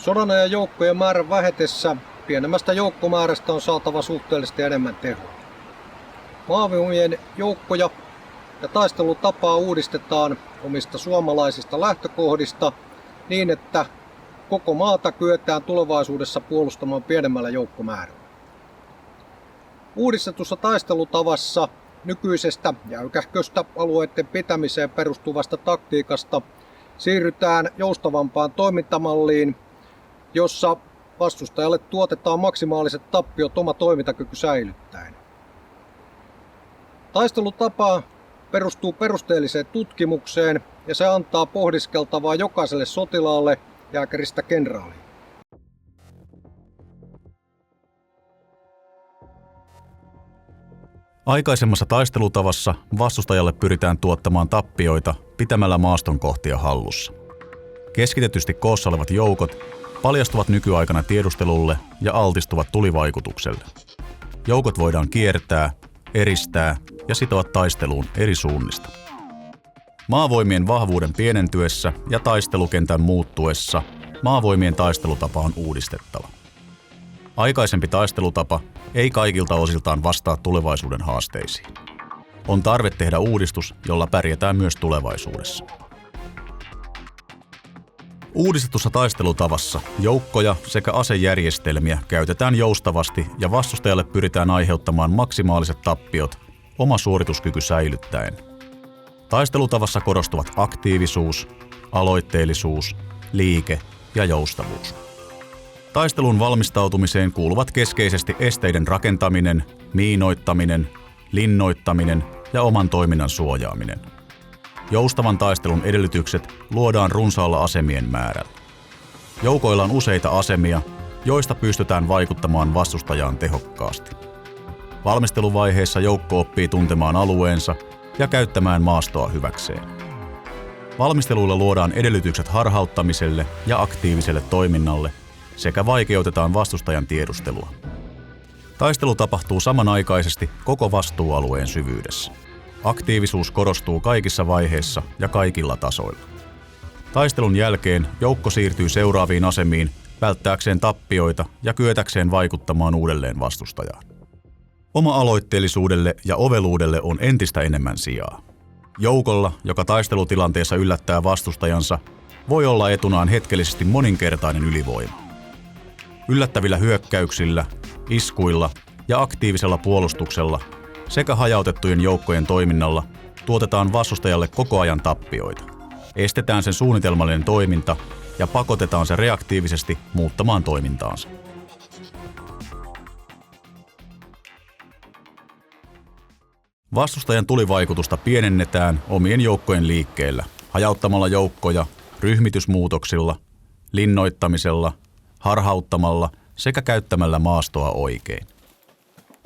Sodanajan joukkojen määrän vähetessä pienemmästä joukkomäärästä on saatava suhteellisesti enemmän tehoa. Maavoimien joukkoja ja taistelutapaa uudistetaan omista suomalaisista lähtökohdista niin, että koko maata kyetään tulevaisuudessa puolustamaan pienemmällä joukkomäärällä. Uudistetussa taistelutavassa nykyisestä jäykähköstä alueiden pitämiseen perustuvasta taktiikasta siirrytään joustavampaan toimintamalliin, jossa vastustajalle tuotetaan maksimaaliset tappiot oma toimintakyky säilyttäen. Taistelutapa perustuu perusteelliseen tutkimukseen ja se antaa pohdiskeltavaa jokaiselle sotilaalle jääkäristä kenraaliin. Aikaisemmassa taistelutavassa vastustajalle pyritään tuottamaan tappioita pitämällä maaston kohtia hallussa. Keskitetysti koossa olevat joukot paljastuvat nykyaikana tiedustelulle ja altistuvat tulivaikutukselle. Joukot voidaan kiertää, eristää ja sitoa taisteluun eri suunnista. Maavoimien vahvuuden pienentyessä ja taistelukentän muuttuessa maavoimien taistelutapa on uudistettava. Aikaisempi taistelutapa ei kaikilta osiltaan vastaa tulevaisuuden haasteisiin. On tarve tehdä uudistus, jolla pärjätään myös tulevaisuudessa. Uudistetussa taistelutavassa joukkoja sekä asejärjestelmiä käytetään joustavasti ja vastustajalle pyritään aiheuttamaan maksimaaliset tappiot oma suorituskyky säilyttäen. Taistelutavassa korostuvat aktiivisuus, aloitteellisuus, liike ja joustavuus. Taistelun valmistautumiseen kuuluvat keskeisesti esteiden rakentaminen, miinoittaminen, linnoittaminen ja oman toiminnan suojaaminen. Joustavan taistelun edellytykset luodaan runsaalla asemien määrällä. Joukoilla on useita asemia, joista pystytään vaikuttamaan vastustajaan tehokkaasti. Valmisteluvaiheessa joukko oppii tuntemaan alueensa ja käyttämään maastoa hyväkseen. Valmisteluilla luodaan edellytykset harhauttamiselle ja aktiiviselle toiminnalle sekä vaikeutetaan vastustajan tiedustelua. Taistelu tapahtuu samanaikaisesti koko vastuualueen syvyydessä. Aktiivisuus korostuu kaikissa vaiheissa ja kaikilla tasoilla. Taistelun jälkeen joukko siirtyy seuraaviin asemiin välttääkseen tappioita ja kyetäkseen vaikuttamaan uudelleen vastustajaan. Oma-aloitteellisuudelle ja oveluudelle on entistä enemmän sijaa. Joukolla, joka taistelutilanteessa yllättää vastustajansa, voi olla etunaan hetkellisesti moninkertainen ylivoima. Yllättävillä hyökkäyksillä, iskuilla ja aktiivisella puolustuksella sekä hajautettujen joukkojen toiminnalla tuotetaan vastustajalle koko ajan tappioita. Estetään sen suunnitelmallinen toiminta ja pakotetaan se reaktiivisesti muuttamaan toimintaansa. Vastustajan tulivaikutusta pienennetään omien joukkojen liikkeellä, hajauttamalla joukkoja, ryhmitysmuutoksilla, linnoittamisella, harhauttamalla sekä käyttämällä maastoa oikein.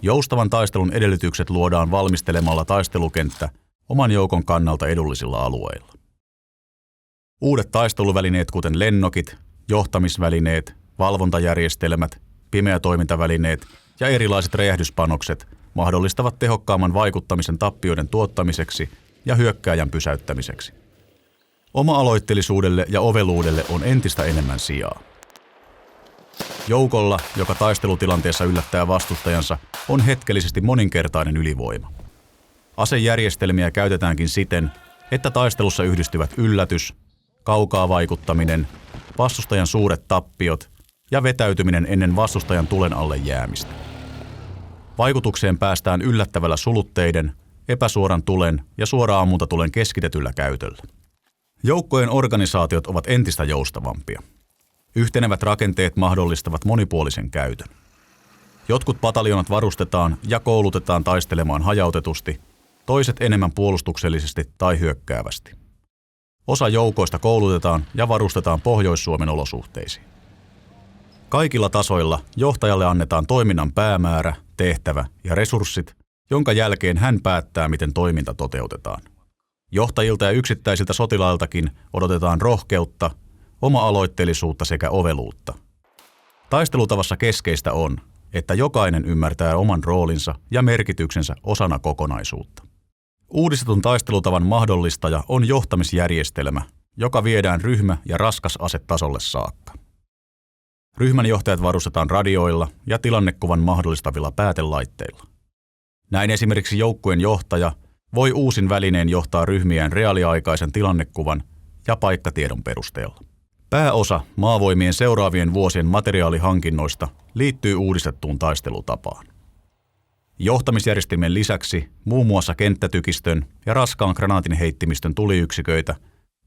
Joustavan taistelun edellytykset luodaan valmistelemalla taistelukenttä oman joukon kannalta edullisilla alueilla. Uudet taisteluvälineet kuten lennokit, johtamisvälineet, valvontajärjestelmät, pimeätoimintavälineet ja erilaiset räjähdyspanokset mahdollistavat tehokkaamman vaikuttamisen tappioiden tuottamiseksi ja hyökkääjän pysäyttämiseksi. Oma-aloitteellisuudelle ja oveluudelle on entistä enemmän sijaa. Joukolla, joka taistelutilanteessa yllättää vastustajansa, on hetkellisesti moninkertainen ylivoima. Asejärjestelmiä käytetäänkin siten, että taistelussa yhdistyvät yllätys, kaukaa vaikuttaminen, vastustajan suuret tappiot ja vetäytyminen ennen vastustajan tulen alle jäämistä. Vaikutukseen päästään yllättävällä sulutteiden, epäsuoran tulen ja suoraan ammuntatulen keskitetyllä käytöllä. Joukkojen organisaatiot ovat entistä joustavampia. Yhtenevät rakenteet mahdollistavat monipuolisen käytön. Jotkut pataljonat varustetaan ja koulutetaan taistelemaan hajautetusti, toiset enemmän puolustuksellisesti tai hyökkäävästi. Osa joukoista koulutetaan ja varustetaan Pohjois-Suomen olosuhteisiin. Kaikilla tasoilla johtajalle annetaan toiminnan päämäärä, tehtävä ja resurssit, jonka jälkeen hän päättää, miten toiminta toteutetaan. Johtajilta ja yksittäisiltä sotilailtakin odotetaan rohkeutta, oma-aloitteellisuutta sekä oveluutta. Taistelutavassa keskeistä on, että jokainen ymmärtää oman roolinsa ja merkityksensä osana kokonaisuutta. Uudistetun taistelutavan mahdollistaja on johtamisjärjestelmä, joka viedään ryhmä- ja raskasasetasolle saakka. Ryhmän johtajat varustetaan radioilla ja tilannekuvan mahdollistavilla päätelaitteilla. Näin esimerkiksi joukkueen johtaja voi uusin välineen johtaa ryhmiään reaaliaikaisen tilannekuvan ja paikkatiedon perusteella. Pääosa Maavoimien seuraavien vuosien materiaalihankinnoista liittyy uudistettuun taistelutapaan. Johtamisjärjestelmien lisäksi muun muassa kenttätykistön ja raskaan granaatinheittimistön tuliyksiköitä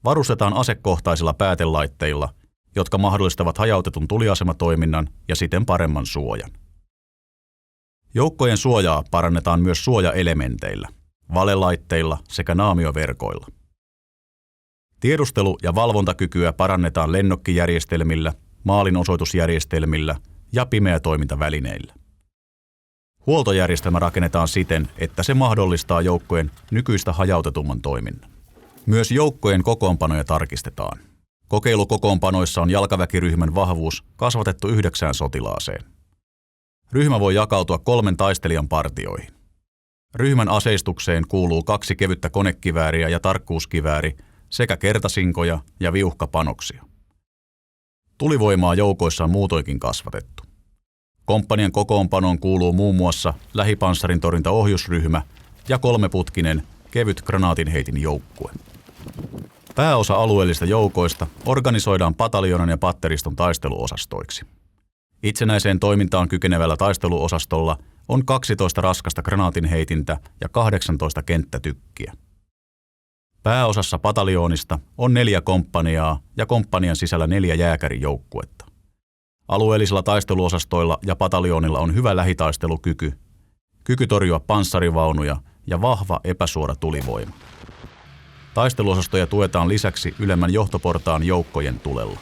varustetaan asekohtaisilla päätelaitteilla, jotka mahdollistavat hajautetun tuliasematoiminnan ja siten paremman suojan. Joukkojen suojaa parannetaan myös suojaelementeillä, valelaitteilla sekä naamioverkoilla. Tiedustelu- ja valvontakykyä parannetaan lennokkijärjestelmillä, maalinosoitusjärjestelmillä ja pimeätoimintavälineillä. Huoltojärjestelmä rakennetaan siten, että se mahdollistaa joukkojen nykyistä hajautetumman toiminnan. Myös joukkojen kokoonpanoja tarkistetaan. Kokeilukokoonpanoissa on jalkaväkiryhmän vahvuus kasvatettu 9 sotilaaseen. Ryhmä voi jakautua 3 taistelijan partioihin. Ryhmän aseistukseen kuuluu 2 kevyttä konekivääriä ja tarkkuuskivääri sekä kertasinkoja ja viuhkapanoksia. Tulivoimaa joukoissa on muutoinkin kasvatettu. Komppanian kokoonpanoon kuuluu muun muassa lähipanssarintorjuntaohjusryhmä ja 3-putkinen kevyt granaatinheitin joukkue. Pääosa alueellisista joukoista organisoidaan pataljonan ja patteriston taisteluosastoiksi. Itsenäiseen toimintaan kykenevällä taisteluosastolla on 12 raskasta granaatinheitintä ja 18 kenttätykkiä. Pääosassa pataljoonista on 4 komppaniaa ja komppanian sisällä 4 jääkärijoukkuetta. Alueellisilla taisteluosastoilla ja pataljoonilla on hyvä lähitaistelukyky, kyky torjua panssarivaunuja ja vahva epäsuora tulivoima. Taisteluosastoja tuetaan lisäksi ylemmän johtoportaan joukkojen tulella.